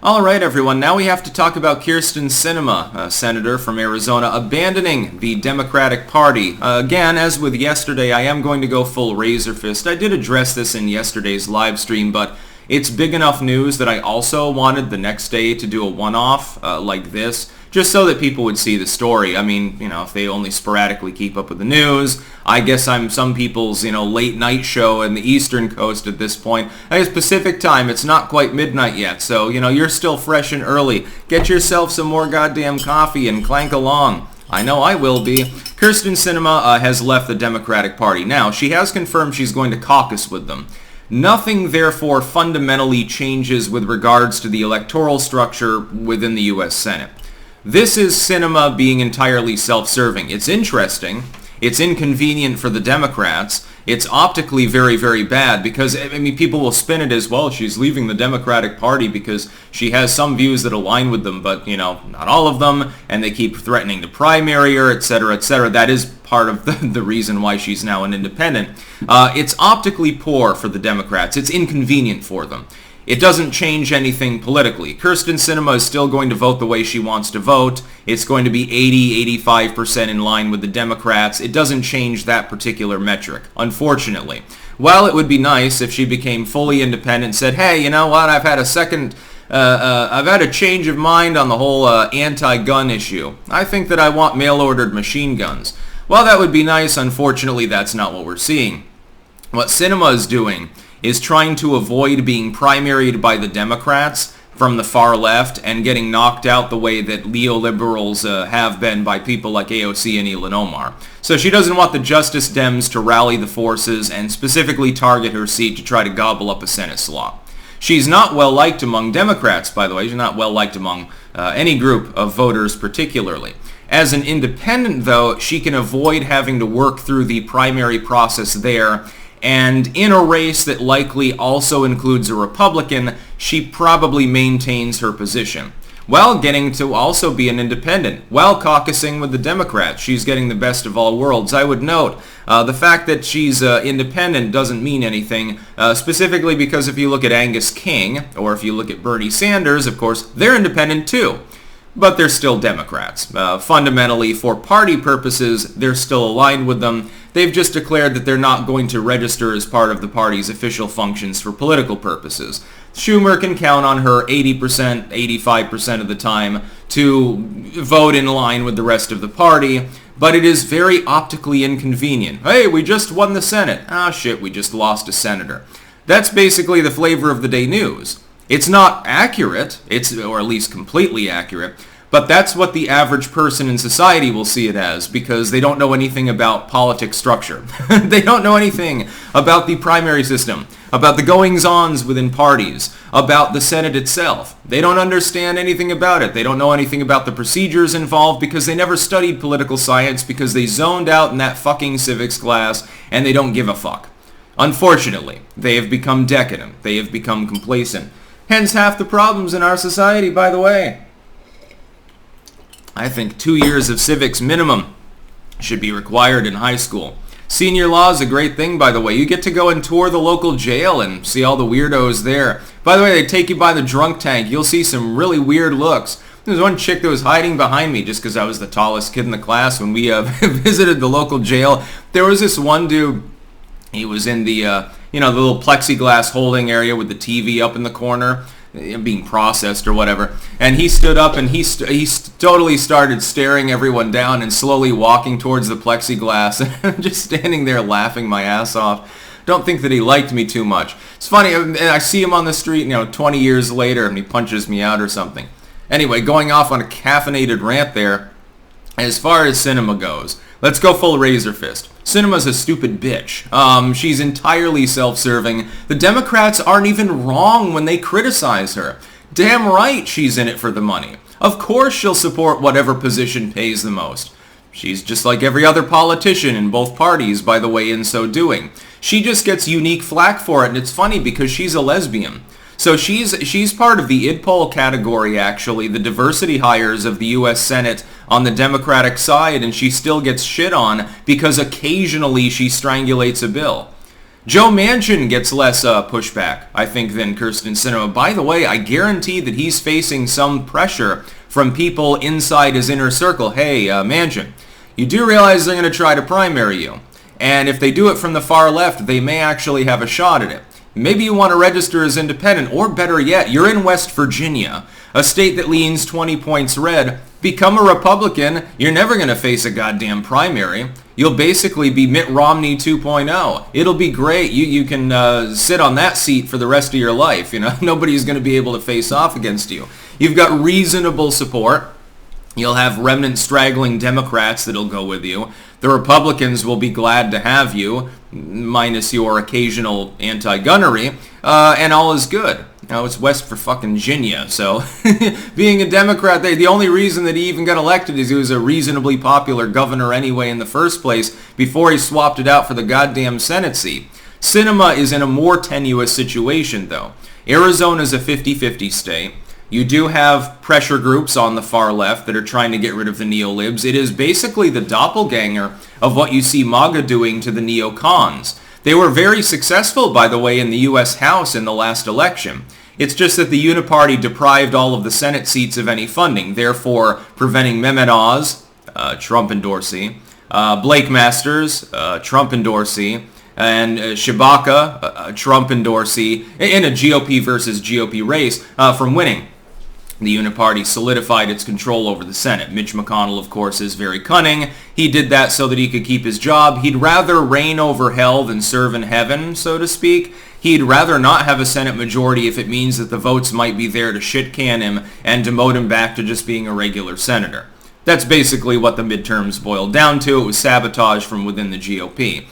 Alright everyone, now we have to talk about Kyrsten Sinema, a senator from Arizona, abandoning the Democratic Party. Again, as with yesterday, I am going to go full razor fist. I did address this in yesterday's live stream, but it's big enough news that I also wanted the next day to do a one-off like this, just so that people would see the story. I mean, if they only sporadically keep up with the news, I guess I'm some people's, late night show in the Eastern Coast at this point. I guess Pacific time, it's not quite midnight yet, so, you're still fresh and early. Get yourself some more goddamn coffee and clank along. I know I will be. Kyrsten Sinema has left the Democratic Party. Now, she has confirmed she's going to caucus with them. Nothing, therefore, fundamentally changes with regards to the electoral structure within the U.S. Senate. This is Sinema being entirely self-serving. It's interesting. It's inconvenient for the Democrats. It's optically very, very bad because, people will spin it as, well, she's leaving the Democratic Party because she has some views that align with them, but, not all of them, and they keep threatening to primary her, etc., etc. That is part of the reason why she's now an independent. It's optically poor for the Democrats. It's inconvenient for them. It doesn't change anything politically. Kyrsten Sinema is still going to vote the way she wants to vote. It's going to be 80-85% in line with the Democrats. It doesn't change that particular metric, unfortunately. Well, it would be nice if she became fully independent and said, hey, you know what, I've had a change of mind on the whole anti-gun issue. I think that I want mail-ordered machine guns. Well, that would be nice. Unfortunately, that's not what we're seeing. What Sinema is doing is trying to avoid being primaried by the Democrats from the far left and getting knocked out the way that neoliberals have been by people like AOC and Ilhan Omar. So she doesn't want the Justice Dems to rally the forces and specifically target her seat to try to gobble up a Senate slot. She's not well liked among Democrats, by the way. She's not well liked among any group of voters particularly. As an independent, though, she can avoid having to work through the primary process there. And in a race that likely also includes a Republican, she probably maintains her position. While getting to also be an independent, while caucusing with the Democrats, she's getting the best of all worlds. I would note, the fact that she's independent doesn't mean anything, specifically because if you look at Angus King, or if you look at Bernie Sanders, of course, they're independent too. But they're still Democrats. Fundamentally, for party purposes, they're still aligned with them. They've just declared that they're not going to register as part of the party's official functions for political purposes. Schumer can count on her 80%, 85% of the time to vote in line with the rest of the party, but it is very optically inconvenient. Hey, we just won the Senate. Ah, shit, we just lost a senator. That's basically the flavor of the day news. It's not accurate, or at least completely accurate, but that's what the average person in society will see it as because they don't know anything about politics structure. They don't know anything about the primary system, about the goings-ons within parties, about the Senate itself. They don't understand anything about it. They don't know anything about the procedures involved because they never studied political science because they zoned out in that fucking civics class and they don't give a fuck. Unfortunately, they have become decadent. They have become complacent. Hence half the problems in our society, by the way. I think 2 years of civics minimum should be required in high school. Senior law is a great thing, by the way. You get to go and tour the local jail and see all the weirdos there. By the way, they take you by the drunk tank. You'll see some really weird looks. There was one chick that was hiding behind me just because I was the tallest kid in the class when we visited the local jail. There was this one dude. He was in the, the little plexiglass holding area with the TV up in the corner, being processed or whatever. And he stood up and he totally started staring everyone down and slowly walking towards the plexiglass. And I'm just standing there laughing my ass off. Don't think that he liked me too much. It's funny, and I see him on the street, 20 years later, and he punches me out or something. Anyway, going off on a caffeinated rant there, as far as Sinema goes, let's go full razor fist. Sinema's a stupid bitch. She's entirely self-serving. The Democrats aren't even wrong when they criticize her. Damn right she's in it for the money. Of course she'll support whatever position pays the most. She's just like every other politician in both parties, by the way, in so doing. She just gets unique flack for it, and it's funny because she's a lesbian. So she's part of the idpol category, actually, the diversity hires of the U.S. Senate on the Democratic side, and she still gets shit on because occasionally she strangulates a bill. Joe Manchin gets less pushback, I think, than Kyrsten Sinema. By the way, I guarantee that he's facing some pressure from people inside his inner circle. Hey, Manchin, you do realize they're going to try to primary you. And if they do it from the far left, they may actually have a shot at it. Maybe you want to register as independent, or better yet, you're in West Virginia, a state that leans 20 points red. Become a Republican. You're never going to face a goddamn primary. You'll basically be Mitt Romney 2.0. It'll be great. You can sit on that seat for the rest of your life. You know, nobody's going to be able to face off against you. You've got reasonable support. You'll have remnant straggling Democrats that'll go with you. The Republicans will be glad to have you, minus your occasional anti-gunnery, and all is good. Now, it's West for fucking Virginia, so being a Democrat, the only reason that he even got elected is he was a reasonably popular governor anyway in the first place before he swapped it out for the goddamn Senate seat. Sinema is in a more tenuous situation, though. Arizona's a 50-50 state. You do have pressure groups on the far left that are trying to get rid of the neolibs. It is basically the doppelganger of what you see MAGA doing to the neocons. They were very successful, by the way, in the U.S. House in the last election. It's just that the Uniparty deprived all of the Senate seats of any funding, therefore preventing Mehmet Oz, Trump endorsee, Blake Masters, Trump endorsee, and Shabaka, Trump endorsee, in a GOP versus GOP race from winning. The Uniparty solidified its control over the Senate. Mitch McConnell, of course, is very cunning. He did that so that he could keep his job. He'd rather reign over hell than serve in heaven, so to speak. He'd rather not have a Senate majority if it means that the votes might be there to shit-can him and demote him back to just being a regular senator. That's basically what the midterms boiled down to. It was sabotage from within the GOP.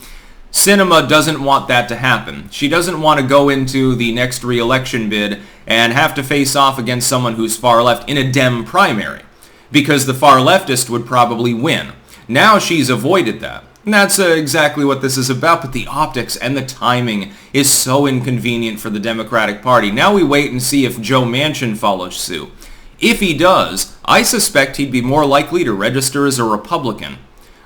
Sinema doesn't want that to happen. She doesn't want to go into the next re-election bid and have to face off against someone who's far left in a Dem primary, because the far leftist would probably win. Now she's avoided that. And that's exactly what this is about, but the optics and the timing is so inconvenient for the Democratic Party. Now we wait and see if Joe Manchin follows suit. If he does, I suspect he'd be more likely to register as a Republican.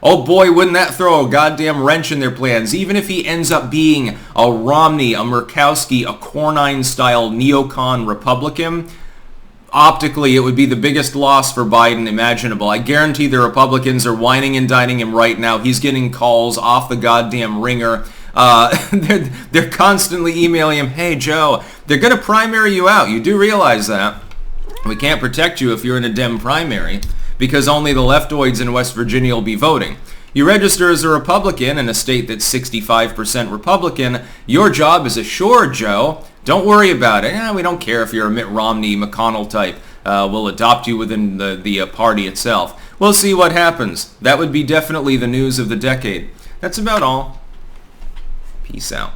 Oh boy, wouldn't that throw a goddamn wrench in their plans, even if he ends up being a Romney, a Murkowski, a Cornyn-style neocon Republican. Optically, it would be the biggest loss for Biden imaginable. I guarantee the Republicans are whining and dining him right now. He's getting calls off the goddamn ringer. They're constantly emailing him, hey Joe, they're going to primary you out. You do realize that. We can't protect you if you're in a Dem primary, because only the leftoids in West Virginia will be voting. You register as a Republican in a state that's 65% Republican, your job is assured, Joe. Don't worry about it. We don't care if you're a Mitt Romney, McConnell type. We'll adopt you within the party itself. We'll see what happens. That would be definitely the news of the decade. That's about all. Peace out.